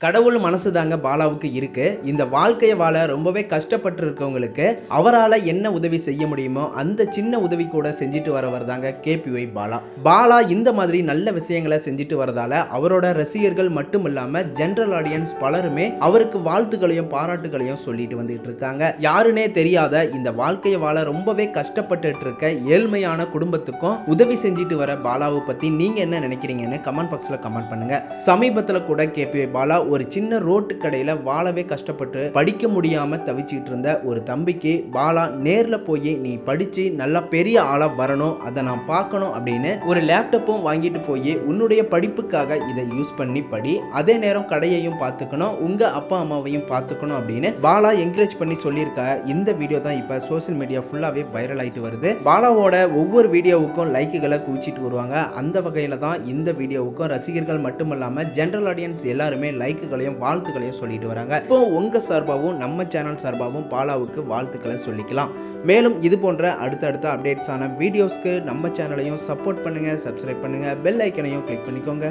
கடவுள் மனசு தாங்க பாலாவுக்கு இருக்கு. இந்த வாழ்க்கையை வாழ ரொம்பவே கஷ்டப்பட்டு இருக்கவங்களுக்கு அவரால் என்ன உதவி செய்ய முடியுமோ அந்த சின்ன உதவி கூட செஞ்சுட்டு வரவர் தாங்க கேபிஒய் பாலா. பாலா இந்த மாதிரி நல்ல விஷயங்களை செஞ்சுட்டு வரதால அவரோட ரசிகர்கள் மட்டும் இல்லாம ஜெனரல் ஆடியன்ஸ் பலருமே அவருக்கு வாழ்த்துக்களையும் பாராட்டுகளையும் சொல்லிட்டு வந்துட்டு இருக்காங்க. யாருன்னே தெரியாத இந்த வாழ்க்கையை வாழ ரொம்பவே கஷ்டப்பட்டு இருக்க ஏழ்மையான குடும்பத்துக்கும் உதவி செஞ்சுட்டு வர பாலாவை பத்தி நீங்க என்ன நினைக்கிறீங்கன்னு கமெண்ட் பாக்ஸ்ல கமெண்ட் பண்ணுங்க. சமீபத்தில் கூட கேபிஒய் பாலா ஒரு சின்ன ரோட்டு கடையில வாழவே கஷ்டப்பட்டு படிக்க முடியாம தவிச்சிட்டு இருந்த ஒரு தம்பிக்கு பாலா நேர்ல போய் நீ படிச்சு நல்லா பெரிய ஆளா வரணும், அதை நான் பார்க்கணும் அப்படின்னு ஒரு லேப்டாப்பும் வாங்கிட்டு போய் உன்னுடைய படிப்புக்காக இதை யூஸ் பண்ணி படி, அதே நேரம் கடையையும் பார்த்துக்கணும், உங்க அப்பா அம்மாவையும் பார்த்துக்கணும் அப்படின்னு பாலா என்கரேஜ் பண்ணி சொல்லியிருக்க இந்த வீடியோ தான் இப்ப சோசியல் மீடியா ஃபுல்லாவே வைரல் ஆயிட்டு வருது. பாலாவோட ஒவ்வொரு வீடியோவுக்கும் லைக்குகளை குவிச்சிட்டு வருவாங்க. அந்த வகையில தான் இந்த வீடியோவுக்கும் ரசிகர்கள் மட்டுமல்லாம ஜெனரல் ஆடியன்ஸ் எல்லாருமே லைக்குகளையும் வாழ்த்துக்களையும் சொல்லிட்டு வராங்க. இப்போ உங்க சார்பாகவும் நம்ம சேனல் சார்பாகவும் பாலாவுக்கு வாழ்த்துக்களை சொல்லிக்கலாம். மேலும் இது போன்ற அடுத்தடுத்த அப்டேட்ஸான வீடியோஸ்க்கு நம்ம சேனலையும் சப்போர்ட் பண்ணுங்க, சப்ஸ்கிரைப் பண்ணுங்க, பெல் ஐக்கனையும் கிளிக் பண்ணிக்கோங்க.